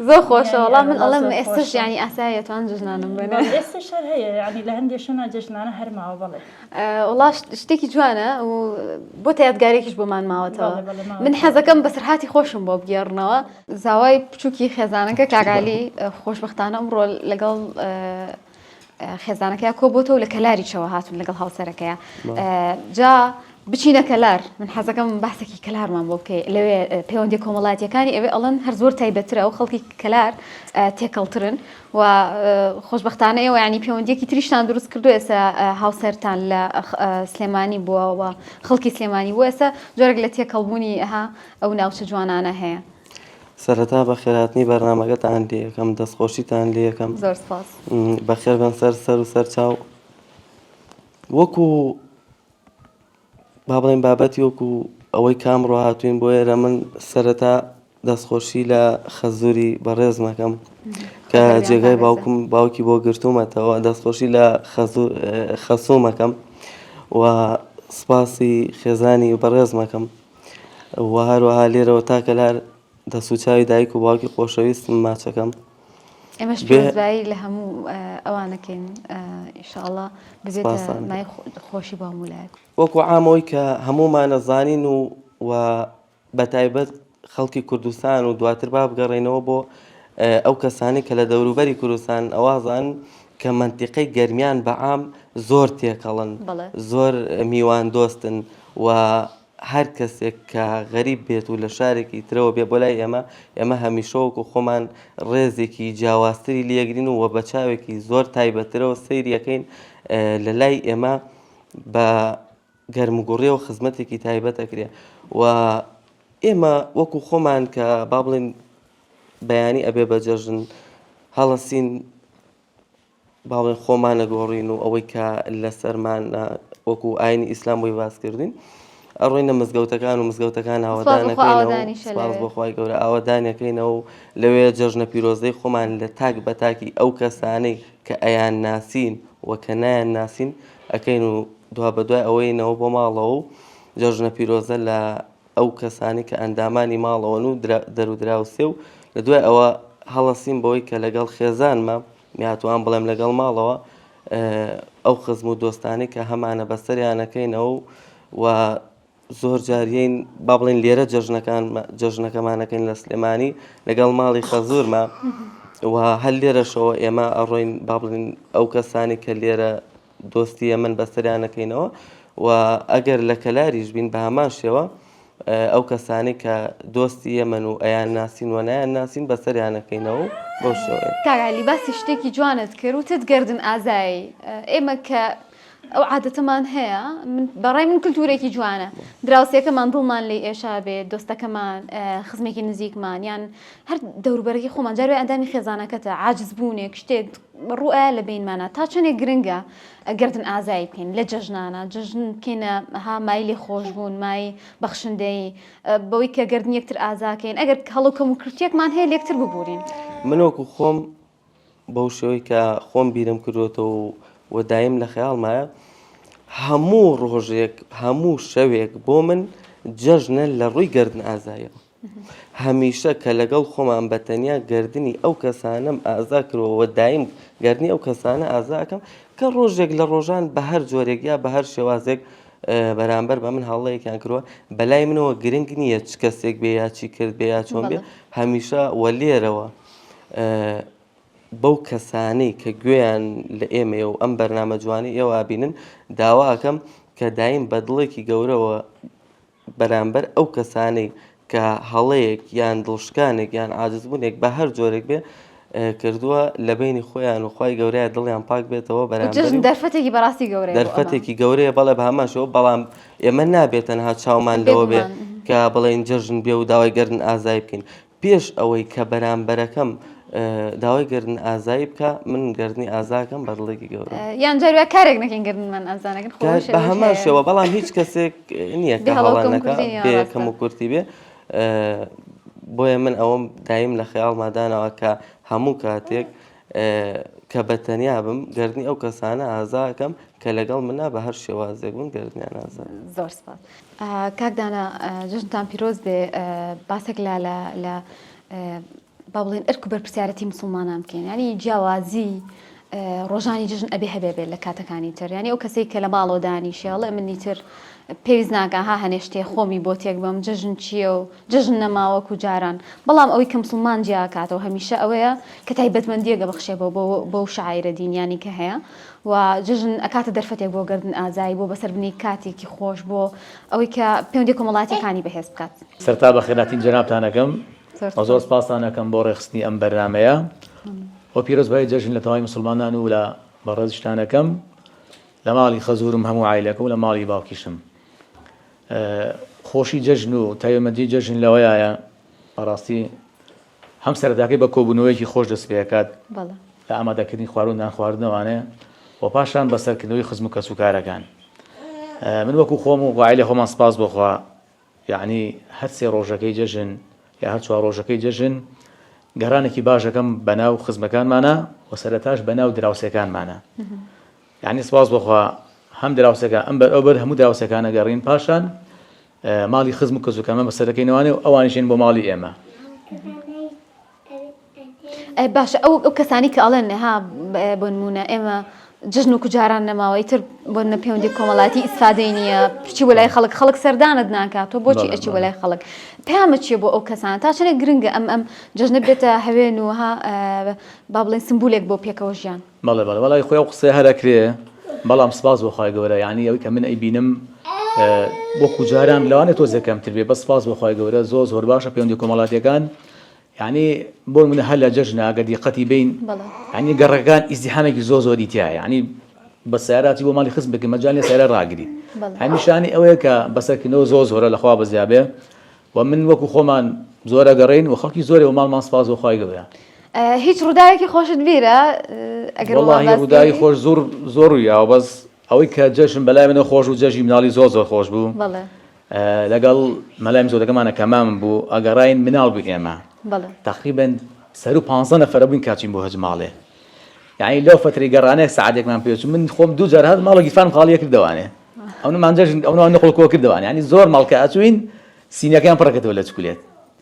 زۆر خۆشە وەڵام من ئەڵێم ئێستش ینی ئاسایەتوان جژنانم بێنێ ئێستا شەر هەیە ینی لە هەندێک شوێنە جژنانە هەرماوە بڵێ وڵا شتێکی جوانە و بۆ تا یادگارێکیش بۆمان ماوەتەوە من حەزەکەم بەسەرهاتی خۆشم بۆ بگێڕنەوە زاوای بچووکی خێزانەکە کاگالی خۆشبەختانە ئەمڕۆ لەگەڵ خێزانەکەی کۆبووتەوە لە کەلاریچەوە هاتون لەگەڵ هاوسەرەکەیە جا بچینە کەلار من حەزەکەم باسێکی کەلارمان بۆ بکەی لەوێ پەیوەندی کۆمەڵاتیەکانی ئەوێ ئەڵەن هەر زۆر تایبەترە و خەڵکی کەلار تێکەڵترن و خۆشبەختانەیەوە ینی پەیوەندیەکی تریشتان دروست کردو ئێستا هاوسەرتان لە سلێمانی بووەوە خەڵکی سلێمانی بوو ئێستا جۆرێک لە تێکەڵبوونی ئەو ناوچە جوانانە هەیە سەرەتا بە خێراتنی بەرنامەکەتان لێ یەکەم دەستخۆشیتان لێ یەکەم زۆر سپاس بەخێر بن سەر و سەر چاو وەکو با بڵێن بابەتی وەکو ئەوەی کامڕۆ هاتوین بۆ ئێرە من سەرەتا دەستخۆشی لە خەزووری بەڕێزمەکەم کە جێگای باوکی بۆ گرتوومەتەوە دەستخۆشی لە خەسوومەکەم و سپاسی خێزانی و بەڕێزمەکەم و هەروەها لێرەوە تاکە لار دەسوچاوی دایک و باوکی خۆشەویستم ماچەکەم ئێمەش پێویستایی لە هەموو ئەوانەکەین ئینشاءڵڵا ببێتە مای خۆشی بە هەموو لایەک وەکو عامەوەی کە هەمومان نەزانین و بەتایبەت خەڵکی کوردستان و دواتر با بگەڕێنەوە بۆ ئەو کەسانی کە لە دەوروبەری کوردستان ئەوازان کە منتیقەی گەرمیان بەعام زۆر تێکەڵن زۆر میوان دۆستن و هەر کەسێک کە غەریب بێت و لە شارێکی ترەوە بێ بۆ لای ئێمە هەمیشەوەکو خۆمان ڕێزێکی جیاوازتری لێگرین و بە چاوێکی زۆر تایبەترەوە سەیریەکەین لە لای ئێمە بە گەرمگوڕێ و خزمەتێکی تایبەت ئەکرێ و ئێمە وەکو خۆمان کە با بڵێن بەیانی ئەبێ بە جەژن هەڵەسین با بڵێن خۆمانە گۆڕین و ئەوەی کە لەسەرمان وەکو ئاینی ئیسلام بۆی باسکردین ئەڕۆینە مزگەوتەکان و مزگەوتەکان ئاوەدانەکەینەوە سوپاس بۆ خوای گەورە ئاوەدانەکەینەوە و لەوێ جەژنە پیرۆزەی خۆمان لە تاک بە تاکی ئەو کەسانەی کە ئەیان ناسین و کە نایان ناسین ئەکەین و دوا بەدوای ئەوەینەوە بۆ ماڵەوە و جەژنە پیرۆزە لە ئەو کەسانی کە ئەندامانی ماڵەوەن و دەرودراوسێ و لە دوای ئەوە هەڵەسین بەوەی کە لەگەڵ خێزانمە میاتوان بڵێم لەگەڵ ماڵەوە ئەو خزم و دۆستانی کە هەمانە بەسەریانەکەینەوە و زۆر جاریین با بڵێن لێرە جەژنەکەمانەکەین لە سلێمانی لەگەڵ ماڵی خەزوورمە و هەل لێرەشەوە ئێمە ئەڕۆین با بڵێن ئەو کەسانی کە لێرە دۆستی ئەمن بەسەریانەکەینەوە و ئەگەر لە کەلاریش بین بە هەمان شێوە ئەو کەسانی کە دۆستی ئێمەن و ئەیان ناسین و نایان ناسین بەسەریانەکەینەوە بەو شێوەیە. کاگالی باسی شتێکی جوانت کرد وتت گردن ئازایی ئێمە کە ئەو عادەتەمان هەیە بەڕای من کلتورێکی جوانە دراوسێکەمان دڵمان لێ ئێشا بێت دۆستەکەمان خزمێکی نزیکمان یان هەر دەوروبەرەکی خۆمان جاروێ ئەندامی خێزانەکەتە عاجز بوونێک شتێک ڕوئە لە بینمانە تا چەندێک گرنگە گردن ئازایی بکەین لە جەژنانە جەژن بکەینە ها مای لێ خۆشبوون مای بەخشندەی بەوەی کە گردن یەکتر ئازاکەین ئەگەر هەڵوکەم و کورتێکمان هەیە لێکتر ببورین منۆکو خۆم بەو شێوەی کە خۆم بیرم کردوێتەوە و دایم لە خەیاڵمایە هەموو ڕۆژێک هەموو شەوێک بۆ من جەژنە لە ڕووی گردن ئازایە هەمیشە کە لەگەڵ خۆمان بەتەنیا گردنی ئەو کەسانم ئازا کردەوە دایم گردنی ئەو کەسانە ئازاکەم کە ڕۆژێک لە ڕۆژان بە هەر جۆرێک یا بە هەر شێوازێک بەرامبەر بە من هەڵەیەکیان کردووە بەلای منەوە گرنگ نییە چ کەسێک بێ یا چی کرد بێ یا چۆن بێ هەمیشە وە لێرەوە بەو کەسانەی کە گوێیان لە ئێمە و ئەم بەرنامە جوانی ئێوە بینن داواکەم کە دایم بە دڵێکی گەورەوە بەرامبەر ئەو کەسانەی کە هەڵەیەک یان دڵشکانێک یان عاجزبوونێک بە هەر جۆرێک بێ کردووە لە بینی خۆیان و خوای گەورەیە دڵیان پاک بێتەوە بەرامبەر دەرفەتێکی بەڕاستی گەورەیە دەرفەتێکی گەورەیە بەڵێ بە هەماشەوە بەڵام ئێمە نابێت تەنها چاومان لەوە بێ کە بڵێن جەژن بێ و داوای گردن ئازایی بکەین پێش ئەوەی کە بەرامبەرەکەم داوای گردن ئازایی بکە من گردنی ئازاکەم بە دڵێکی گەورە یان جاروێ کارێک نەکەین گردنمان ئازانەکەن بە هەمان شێوە بەڵام هیچ کەسێک نییە کە هەڵانەکە بێ یەکەم و کورتی بێ بۆیە من ئەوەم دایم لە خەیاڵمادانەوە کە هەموو کاتێک کە بەتەنیا بم گردنی ئەو کەسانە ئازاکەم کە لەگەڵ منە بە هەر شێوازێک بن گردنیان ئازا. زۆر سپاس. کاکدانە جژنتان پیرۆز بێ باسێک لە با بڵێن ئەرک و بەرپرسیارەتی مسلمانان بکەین ینی جیاوازی ڕۆژانی جژن ئەبێ هەبێ بێت لە کاتەکانی تر ینی ئەو کەسێک کە لە ماڵەوە دانیشێڵە منی تر پێویست ناکە ها هەنێشتێ خۆمی بۆ تێک بم جژن چییە و جژن نەماوەکو جاران بەڵام ئەوەی کە مسلمان جیاکاتەوە هەمیشە ئەوەیە کە تایبەتمەندیەگە بەخشێبەوە بەو شاعیرە دینیانی کە هەیە و جژن ئەکاتە دەرفەتێک بۆ گردن ئازایی بۆ بەسەربنی کاتێکی خۆش بۆ ئەوەی کە پەیوەندی کۆمەڵاتیەکانی بەهێز بکات. سەرتا بەخێراتین جەنابتانەکەم زۆر سپاسانەکەم بۆ ڕێخستنی ئەم بەرنامەیە و پیرۆزبایی جەژن لە تەواوی مسلمانان و لە بەڕێزشتانەکەم لە ماڵی خەزوورم هەموو عایلەکە و لە ماڵی باوکیشم خۆشی جەژن و تایبەتمەندی جەژن لەوەیە بەڕاستی هەم سەرەتاکەی بە کۆبوونەوەیەکی خۆش دەست پێکات لە ئامادەکردنی خواردن و خواردنەوانەیە و پاشان بەسەرکردنەوەی خزم و کەسوکارەکان من وەکو خۆم و عایلە خۆمان سپاس بۆخوا یعنی هەر سێ ڕۆژەکەی جەژن کە هەر چوار ڕۆژەکەی جەژن گەڕانێکی باشەکەم بەناو خزمەکانمانە و سەرەتاش بەناو دراوسەکانمانە. یعنی سپاس بخوا هەم دراوسەکان ئەم بەر ئەو بەر هەموو دراوسەکانە گەڕین پاشان ماڵی خزم و کەزوکەمە بەسەرەکەینەوانێ و ئەوانیشێن بۆ ماڵی ئێمە. باشە ئەو کەسانی کە ئەڵێن ها بۆ نمونە ئێمە جژن و کوجاران نەماوەی تر بۆ نە پەیوەندی کۆمەڵاتی ئیسفادەی نییە پچی وەلای خەڵک سەردانت ناکات تۆ بۆچی ئەچی وەلای خەڵک پامە چیە بۆ ئەو کەسان تا چنێک گرنگە ئەم جژنە بێتە هەوێن و ها با بڵێن سمبولێک بۆ پێکەوە ژیان. بەڵێ وەڵای خۆی ئەو قسەی هەرەکرێ بەڵام سپاس بۆ خۆی گەورە یعنی ئەوەی کە من ئەیبینم بۆ کوجاران لەوانێت تۆ زەکەمتر بێ بە سپاس بۆ خۆی گەورە زۆر باشە پەیوەندی کۆمەڵاتیەکان یعنی بۆ منە هەر لە جەژنە ئەگەر دیقەتی بین یعنی گەڕەکان ئیزدیحامێکی زۆری تایە یعنی بە سیاراتی بۆ ماڵی خزم بکەین مەجال لێ سیارە ڕاگری هەمیشانی ئەوەیە کە بەسەرکردنەوە زۆرە لەخوا بەزیابێ و من وەکو خۆمان زۆرە گەڕین و خەڵکی زۆرێ و ماڵمان سپاس بۆ خۆی گەورە. هیچ ڕووداوێکی خۆشت بیرە ئەگەر وەڵاهی ڕووداوی خۆش زۆر یا بەس ئەوەی کە جەژن بەلای منە خۆش و جەژی مناڵی زۆر خۆش بوو لەگەڵ مەلای زۆرەکەمانە کەمام بوو ئەگەڕین مناڵ بوو ئێمە تقریبا 150 نەفەرە بووین کاچین بۆ هەج ماڵێ یعنی لەو فترەی گەڕانەیە سەعاتێکمان پێچوو من خۆم دوو جار هات ماڵە گیرفان خاڵیە کردەوانێ ئەومان جەژن ئەوە نەقڵ کۆ کردەوان یعنی زۆر ماڵکە ئەچوین سینەکەیان پڕەکەتەوە لە چکولێت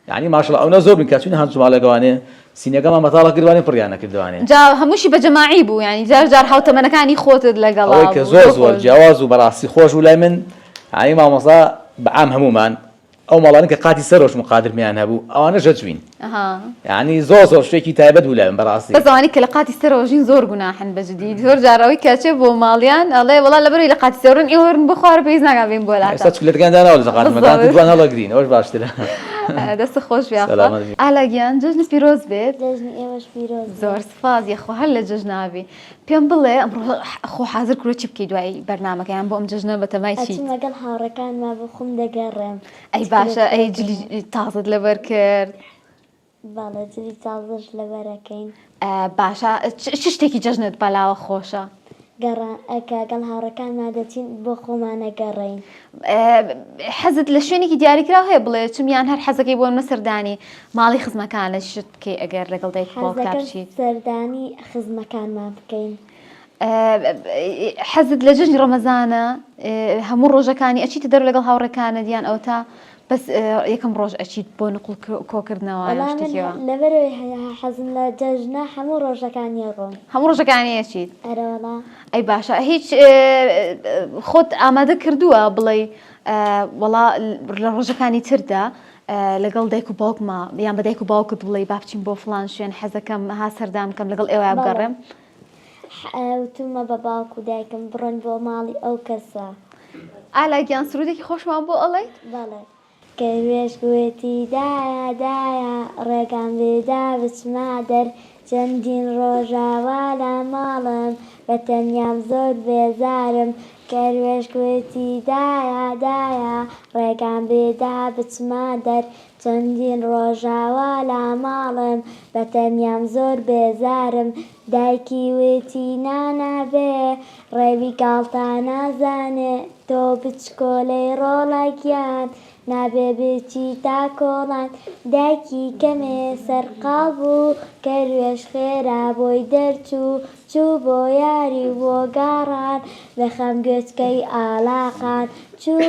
یعنی ماشەڵڵا ئەوە زۆر بووین کاچوین هەند ماڵەکەوانێ سینەکەمان مەتاڵە کردوانێ پڕیانە کردوانێ جا هەمووشی بە جەماعی بوو یعنی جار هاوتەمەنەکانی خۆتت لەگەڵ ئەوەی کە زۆر جیاواز و بەڕاستی خۆش و لای من یعنی مامۆستا بەعام هەمومان ئەو ماڵانە کە قاتی سەرۆش مقادرمیان هەبوو ئەوانە ژەچوین یعنی زۆر شتێکی تایبەت بوو لای من بەڕاستی بەزەوانی کە لە قاتی سەرۆژین زۆر گوناحن بەجددی زۆر جاراوی کاچێ بۆ ماڵیان ئەڵێ وڵا لەبەرەوەی لە قاتی سەرۆن ئێوەرن بخوارە پێیز ناگابین بۆ لاتە ئێستا چکلێتەکان داناوە لە قاتمەکان دوان هەڵەگرین ئەوەش باشترە. دەست خۆش ئالاگیان جژنی پیرۆز بێت زۆر سپاس یەخۆ هەر لە جژناوی پێم بڵێ ئەمڕۆ خۆ حاضر کوڕە چی بکەی دوای بەرنامەکەیان بۆ ئەم جژنە بەتەمای چی لەگەڵ هاوڕەکانما بۆ خۆم دەگەڕێم ئەی باشە ئەی جلی تازت لەبەر کرد باڵە جلی تازش لەبەرەکەین باشە چ شتێکی جژنت بەلاوە خۆشە گەڵ هاوڕەکانما دەچین بۆ خۆمانە گەڕین حەزت لە شوێنێکی دیاریکراو هەیە بڵێ چمیان هەر حەزەکەی بۆ سەردانی ماڵی خزمەکان لە شت بکەی ئەگەر لەگەڵ دایک باوکتار بچیت سەردانی خزمەکانمان بکەین حەزت لە جژنی ڕەمەزانە هەموو ڕۆژەکانی ئەچیتە دەرو لەگەڵ هاوڕەکانە دییان ئەو تا بەس یەکەم ڕۆژ ئەچیت بۆ نقل کۆکردنەوە لەبەرەوەی حەزم لە جەژنە هەموو ڕۆژەکانی ڕۆن هەموو ڕۆژەکانی ئەچیت ئەرەوەڵا ئەی باشە هیچ خۆت ئامادە کردووە بڵێ وەڵا لە ڕۆژەکانی تردا لەگەڵ دایک و باوکما یان بە دایک و باوکت بڵێ با بچین بۆ فڵان شوێن حەزەکەم ها سەردام بکەم لەگەڵ ئێوە بگەڕێم وتمە بە باوک و دایکم بڕۆن بۆ ماڵی ئەو کەسە ئالاگیان سرودێکی خۆشمان بۆ ئەڵێیت بەڵێ کەوێش گوێتی دایە ڕێگان بێدا بچما دەر چەندین ڕۆژاوا لە ماڵم بە تەنیام زۆر بێزارم کەروێش گوێتی دایە ڕێگان بێدا بچما دەر چەندین ڕۆژاوا لە ماڵم بە تەنیام زۆر بێزارم دایکی وێتی نانابێ ڕێوی گاڵتا نازانێ تۆ بچکۆلەی ڕۆڵەکیان نابێ بچی تا کۆڵان دایکی کەمێ سەرقاڵ بوو کەروێش خێرا بۆی دەرچوو چوو بۆ یاری بۆ گاڕان بەخەم گوێچکەی ئالاقان چوو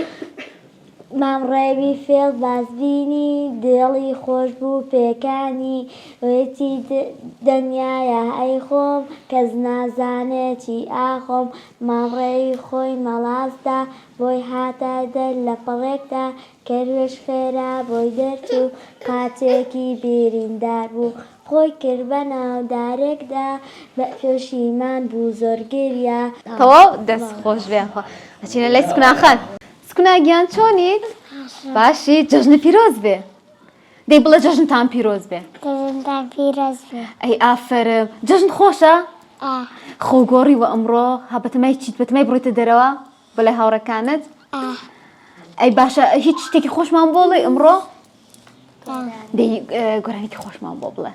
مام ڕێوی فێڵ بازبینی دڵی خۆش بوو پێکانی وێتی دنیاە ئەی خۆم کەس نازانێتی ئاخۆم مام ڕێوی خۆی مەڵاستا بۆی هاتە دەر لە پەڵێکدا کەروێش خێرا بۆی دەرچوو قاچێکی بێریندار بوو خۆی کرد بە ناودارێکدا بە پێشیمان بوو زۆر گریە تەواو دەست خۆش بێخوا ئەچینە لای سکوناخان سکوناگیان چۆنیت باشی جژنە پیرۆز بێ دەی بڵێ جژنتان پیرۆز بێ جژنتان پیرۆز بێ ئەی ئافرم جژن خۆشە خۆگۆڕی وە ئەمڕۆ ها بەتەمای چیت بەتەمای بڕۆیتە دەرەوە بەلای هاوڕەکانت ئەی باشە هیچ شتێکی خۆشمان بۆڵێ ئەمڕۆ دەی گۆرانێکی خۆشمان بۆ بڵێ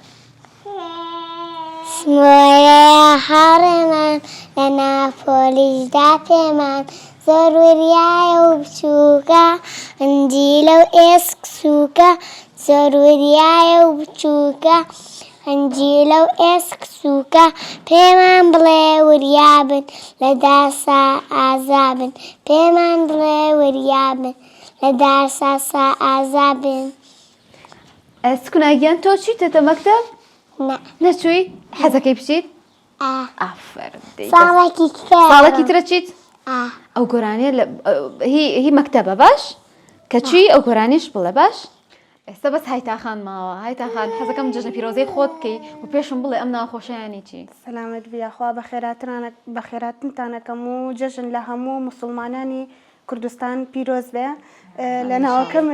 سمۆرەیە هاوڕێمان لە ناپۆلیشدا پێمان زۆر وریایە و بچووکە ئەنجی لەو ئێسک سووکە زۆر وریایە و بچووکە هەنجیلە و ئێسک سووکە پێمان بڵێ وریابن لە دارسا ئازابن پێمان بڵێ وریابن لە دارسا ئازابن. سکوناگیان تۆ چیتە مەکتەب؟ نەچووی حەزەکەی بچیت؟ ساڵێکی ترە چیت؟ ئەو گۆرانیە هی مەکتەبە باش کە چی ئەو گۆرانیش بڵێ باش؟ ئێستا بەس هایتاخان ماوە هایتاخان حەزەکەم جژنە پیرۆزەی خۆت بکەی و پێشم بڵێ ئەم ناخۆشیانی چی؟ سەلامەت بیاخوا بەخێراتنتانەکەم و جژن لە هەموو مسلمانانی کوردستان پیرۆز بێ. لە ناوەکەم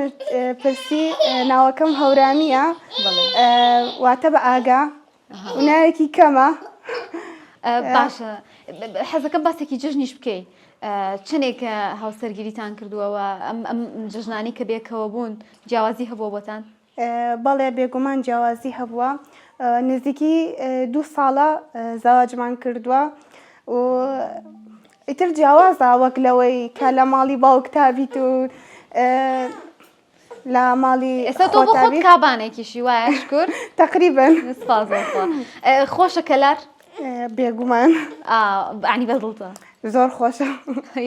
پرسی ناوەکەم هەورامیە واتە بە ئاگا و ناوێکی کەمە. باشە حەزەکەم باسێکی جژنیش بکەی. چنێک هاوسەرگیریتان کردووەوە ئەم جژنانی کە بێکەوە بوون جیاوازی هەبووە بۆتان؟ بەڵێ بێگومان جیاوازی هەبووە. نزیکی 2 ساڵە زەواجمان کردووە و ئیتر جیاوازە وەک لەوەی کە لە ماڵی باوکتا بیت و لە ماڵی ئێستا تۆ بۆ خۆت کابانێکیشی وایە شکر؟ تقریباً. خۆشە کەلار؟ بێگومان عنی بەدڵتە زۆر خۆشە.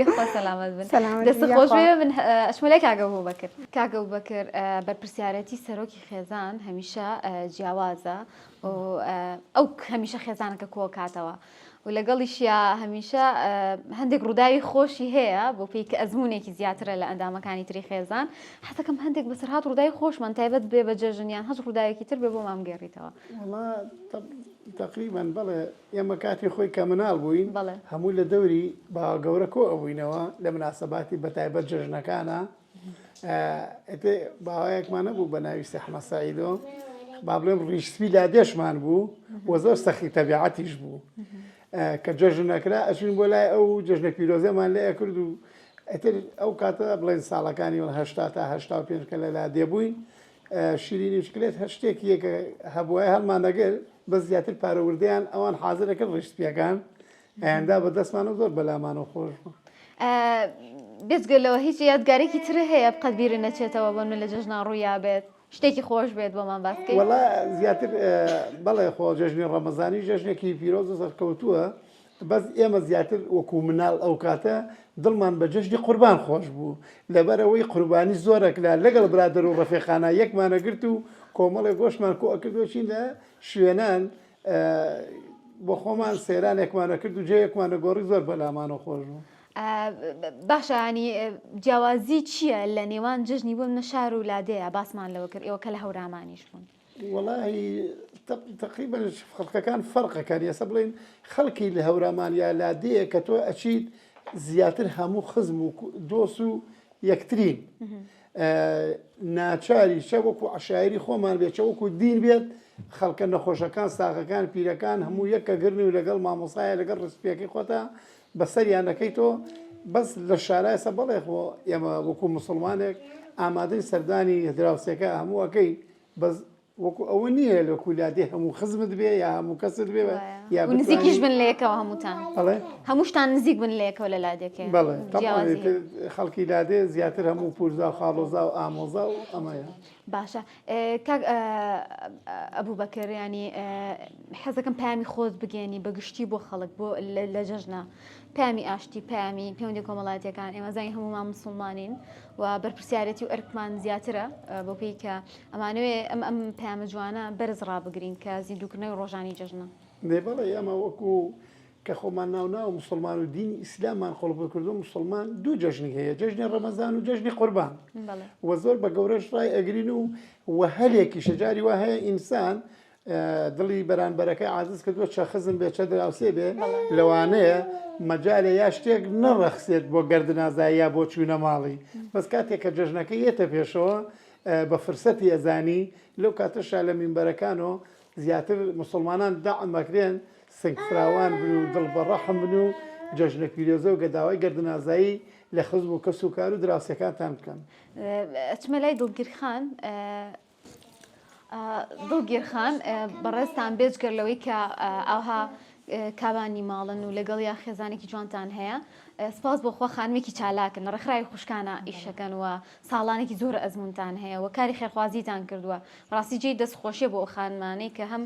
یخوا سەلامەت بن. دەست خۆش بێ من ئەشمەلای کاگە بووبەکر. کاگە بووبەکر بەرپرسیارەتی سەرۆکی خێزان هەمیشە جیاوازە و ئەو هەمیشە خێزانەکە کۆ کاتەوە و لەگەڵیشیا هەمیشە هەندێک ڕووداوی خۆشی هەیە بۆ پێی کە ئەزمونێکی زیاترە لە ئەندامەکانی تری خێزان. حەزەکەم هەندێک بەسەرهات ڕووداوی خۆشمان تایبەت بێ بە جەژنیان هەز ڕووداوێکی تر بێ بۆ مام گێڕیتەوە. تقریبا بەڵێ ئێمە کاتی خۆی کە مناڵ بووین هەموو لە دەوری با گەورە کۆ ئەبووینەوە لە مناسەباتی بەتایبەت جژنەکانە. باوایەکمان نەبوو بە ناوی سەحمە سەعیدۆ با بڵێم ڕیشسپی لادێشمان بوو و زۆر سەخی تەبیعەتیش بوو کە جەژنەکرا ئەچین بۆ لای ئەو جژنە پیرۆزەمان لێ کرد و ئەتر ئەو کاتە بڵێن ساڵەکانی 80 تا 85 کە لە لادێ بووین شیرینی شکلێت هەر شتێکی یەکە هەبووە هەڵمان نەگەر بە زیاتر پارەوردیان ئەوان حازرەکە ڕیشتپیەکان ئەیاندا بە دەستمانە زۆر بەلامانە خۆش بوو. بێزگەلەوە هیچ یادگارێکی تر هەیە بقەت بیرە نەچێتەوە بۆ من لە جژنا ڕوویا بێت شتێکی خۆش بێت بۆمان باسکەی؟ وەڵا زیاتر بەڵێ خۆ جژنی ڕەمەزانی جژنێکی پیرۆز و سەرکەوتووە بەس ئێمە زیاتر وەکو مناڵ ئەو کاتە دڵمان بە جژنی قوربان خۆش بوو لەبەرەوەی قوربانی زۆرەکلا لەگەڵ برادر و ڕەفیقانە یەکمانەگرت و کۆمەڵی گۆشتمان کۆ ئەکردوچین لە شوێنان بۆ خۆمان سەیرانێکمانە کرد و جەیەکمانە گۆڕی زۆر بەلامان و خۆش بوو. باشە ینی جیاوازی چییە لە نێوان جژنی بۆ منە شار و لادەیە باسمان لەوە کرد ئێوە کە لە هەورامانیش بوون؟ وەڵاهی تقریبا خەڵکەکان فەرقەکان ێستا بڵێن خەڵکی لە هەورامان یا لادەیە کە تۆ ئەچیت زیاتر هەموو خزم و دۆست و یەکترین ناچاری شە وەکو عشایری خۆمان بێت چە وەکو دین بێت خەڵکە نەخۆشەکان ساغەکان پیرەکان هەموو یەکە گرنی و لەگەڵ مامۆسایە لەگەڵ ڕسپیەکەی خۆتە بەسەریانەکەی تۆ بەس لە شارایسە بەڵێ خۆ ئێمە وەکو مسلمانێک ئامادەی سەردانی دراوسەکە هەمووەکەی بەس وەکو ئەوە نییە لە کولادێ هەموو خزمت بێ یا هەموو کەست بێ یا نزیکیش بن لەیەکەوە هەمووتان هەمووشتان نزیک بن لەیەکەوە لە لادێکێ بەڵێ خەڵکی لادێ زیاتر هەموو پورزا و خاڵۆزا و ئامۆزا و ئەمەیە. باشە کاک ئەبوو بەکر ینی حەزەکەم پامی خۆت بگەێنی بەگشتی بۆ خەڵک بۆ لە جەژنە پامی ئاشتی پامی پەیوەندی کۆمەڵاتیەکان ئێمە زای هەمومان مسلمانین و بەرپرسیارەتی و ئەرکمان زیاترە بۆ پێی کە ئەمانوێ ئەم پامە جوانە بەرز ڕابگرین کە زیندوکردنەوەی ڕۆژانی جەژنە. بەڵێ ئەمە وەکو کە خۆمان ناو مسلمان و دینی ئیسلامان خۆڵبوو کردو مسلمان دوو جەژنی هەیە جەژنی ڕەمەزان و جەژنی قوربان وە زۆر بە گەورەش ڕای ئەگرین و وە هەلێکی شەجاری وا هەیە ئینسان دڵی بەرانبەرەکەی عازز کردووە چە خزم بێ چە دراوسێ بێ لەوانەیە مەجارێ یا شتێک نەڕەخسێت بۆ گەردنازایی یا بۆ چوونە ماڵی بەس کاتێک کە جەژنەکە یێتە پێشەوە بە فرسەتی ئەزانی لەو کاتەشا لە مینبەرەکانەوە زیاتر مسلمانان داعم مەکرێن سنگفراوان بن و دڵ بەڕەحم بن و جەژنە پیرۆزە و گەداوای گەردنازایی لە خزم و کەس و کار و دراوسەکانتان بکەن. ئەچمە لای دڵگیرخان دڵگیرخان بەڕێستان بێجگەر لەوەی کە ئاها کابانی ماڵن و لەگەڵ یا خێزانێکی جوانتان هەیە سپاس بۆ خوا خانمێکی چالاکن لە ڕێکخراوی خوشکانە ئیشەکەن و ساڵانێکی زۆر ئەزمونتان هەیە و کاری خێرخوازیتان کردووە ڕاستی جێی دەستخۆشیە بۆ خانمانەی کە هەم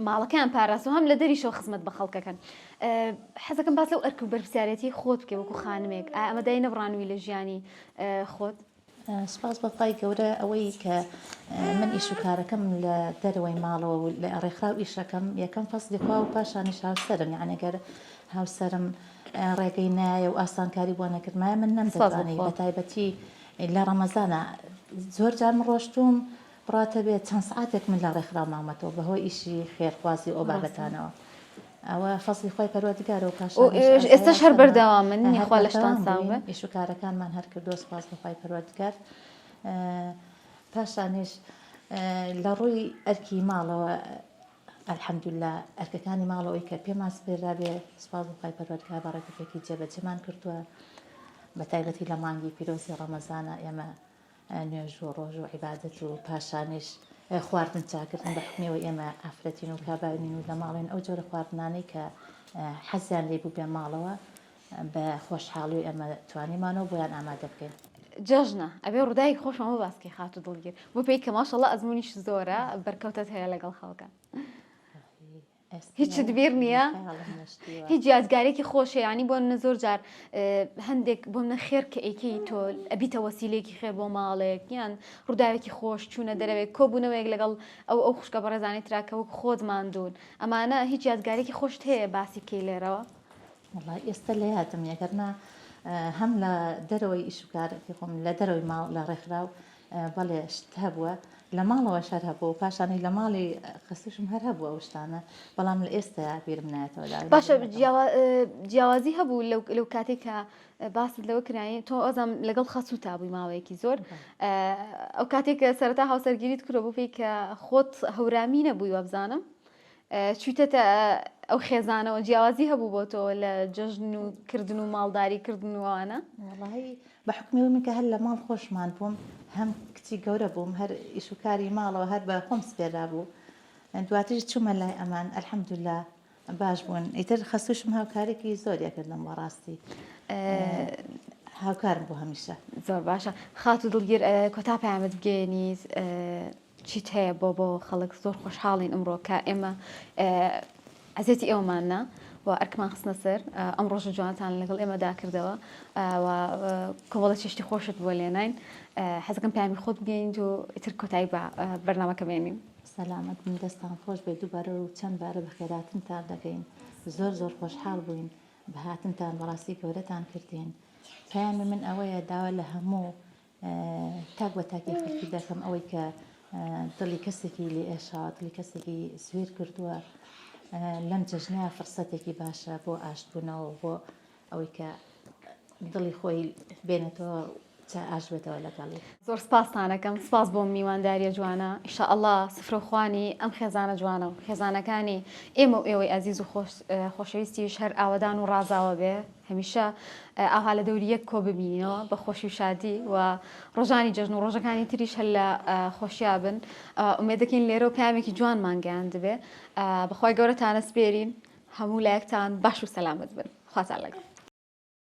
ماڵەکەیان پاراست و هەم لە دەریشەوە خزمەت بە خەڵکەکەن حەزەکەم باس لەو ئەرک و بەرپرسیارەتی خۆت بکە وەکو خانمێک ئەمە دای نەبڕانووی لە ژیانی خۆت سپاس بەخوای گەورە ئەوەی کە من ئیش و کارەکەم لە دەرەوەی ماڵەوە و لە ڕێکخراو ئیشەکەم یەکەم فەسلی خوا و پاشانیش هاوسەرم یعنی ئەگەر هاوسەرم ڕێگەی نایە و ئاسانکاری بۆ نەکردمایە من نەمدەزانی بە تایبەتی لە ڕەمەزانە زۆر جار من ڕۆشتوم بڕاتە بێت چەند سعاتێک من لە ڕێکخراو مامەتەوە بەهۆی ئیشی خێرخوازی ئەو بابەتانەوە ئەوە فەسلی خۆی پەروەردگارە و پاشانیش ئێستاش هەر بەردەوام من خوا لەشتان ساومە ئیش و کارەکانمان هەر کردو سپاس بەخوای پەروەردگار پاشانیش لە ڕووی ئەرکی ماڵەوە ئەلحەمدوللا ئەرکەکانی ماڵەوەی کە پێمان سپێرا بێ سپاس بەخوای پەروەردگار بە ڕێگەپێکی جێبەجێمان کردووە بە تایبەتی لە مانگی پیرۆزی ڕەمەزانە ئێمە نوێژ و ڕۆژ و عیبادەت و پاشانیش خواردن چاکردن بە حکمەوە ئێمە ئافرەتین و کابراین و لە ماڵێن ئەو جۆرە خواردنانەی کە حەزیان لێ بوو بێ ماڵەوە بە خۆشحاڵی و ئێمە توانیمانەوە بۆیان ئامادە بکەین جەژنە ئەبێ ڕووداوی خۆشەوە باسکی خات و دڵگیر بۆ پێی کە ماشەڵڵا ئەزمونیش زۆرە بەرکەوتت هەیە لەگەڵ خەڵکە هیچ بیر نییە هیچ یادگارێکی خۆشە ینی بۆ منە زۆر جار هەندێک بۆ منە خێر کە ئەیکەی تۆ ئەبیتە وەسیلەیەکی خێر بۆ ماڵێک یان ڕووداوێکی خۆش چوونە دەرەوێت کۆبوونەوەیەک لەگەڵ ئەو خوشکە بە ڕێزانەی تراکە وەک خۆت ماندوون ئەمانە هیچ یادگارێکی خۆشت هەیە باسی بکەی لێرەوە وڵای ئێستا لە یادم یەگەرنا هەم لە دەرەوەی ئیشوکارێکی خۆم لە دەرەوەی ماڵ لە ڕێکخراو بەڵێ شت هەبووە لە ماڵەوە شەر هەبوو و پاشانەی لە ماڵی خستشم هەر هەبووە ئەو شتانە بەڵام لە ئێستا بیرم نایەتەوە باشە جیاوازی هەبوو لەو کاتێک کە باست لەوە کرایە تۆ ئەزام لەگەڵ خەسوو تابووی ماوەیەکی زۆر ئەو کاتێک کە سەرەتا هاوسەرگیریت کورە بۆ پێی کە خۆت هەورامی نەبووی وەبزانم چوتە ئەو خێزانەوە جیاوازی هەبوو بۆ تۆ لە جەژن و کردن و ماڵداری کردنوانە وڵی بە حکمی من کە هەر لە ماڵ خۆشمان بووم هەم کچی گەورە بووم هەر ئیشوکاری ماڵەوە هەر بە خۆم سپێرا بوو دواتر چوومە لای ئەمان ئەلحەمدوللا باش بوون ئیتر خەسوشم هاوکارێکی زۆریە کردم بەڕاستی هاوکارم بوو هەمیشە زۆر باشە خات و دڵگیر کۆتا پەیامت بگەێنیت چیت هەیە بۆ خەڵک زۆر خۆشحاڵین ئەمڕۆ کە ئێمە ئەزێتی ئێوەمانە و ئەرکمان خستنە سەر ئەم ڕۆژە جوانتان لەگەڵ ئێمەدا کردەوە و کۆمەڵە چێشتی خۆشت بۆ لێناین حەزەکەم پامی خۆت بگەین و ئیتر کۆتایی بە بەرنامەکە بێنین سەلامەت من دەستان خۆش بێت دووبارە و چەند بارە بەخێراتنتان دەکەین زۆر خۆشحاڵ بووین بە هاتنتان بەڕاستی گەورەتان کردین پەیامی من ئەوەیە داوا لە هەموو تاک بە تاکی خەڵکی دەکەم ئەوەی کە دڵی کەسێکی لێ ئێشاوە دڵی کەسێکی سوێر کردووە لەم جەژنەیە فرسەتێکی باشە بۆ ئاشتبوونەوە بۆ ئەوەی کە دڵی خۆی بێنێتەوە ئاش بێتەوە لەگەڵی زۆر سپاسانەکەم سپاس بۆ میوانداریە جوانە ئیشەئەڵڵا سفرەخوانی ئەم خێزانە جوانە و خێزانەکانی ئێمە و ئێوەی ئەزیز و خۆشەویستیش هەر ئاوەدان و ڕازاوە بێ هەمیشە ئاها لە دەوری یەک کۆ ببینەوە بە خۆشی و شادی و ڕۆژانی جەژن و ڕۆژەکانی تریش هەر لە خۆشیا بن ئومێد دەکەین لێرە و پامێکی جوان مانگەیان دەبێ بەخوای گەورەتانە سپێرین هەموو لایەکتان باش و سەلامت بن خواتان لەگەڵ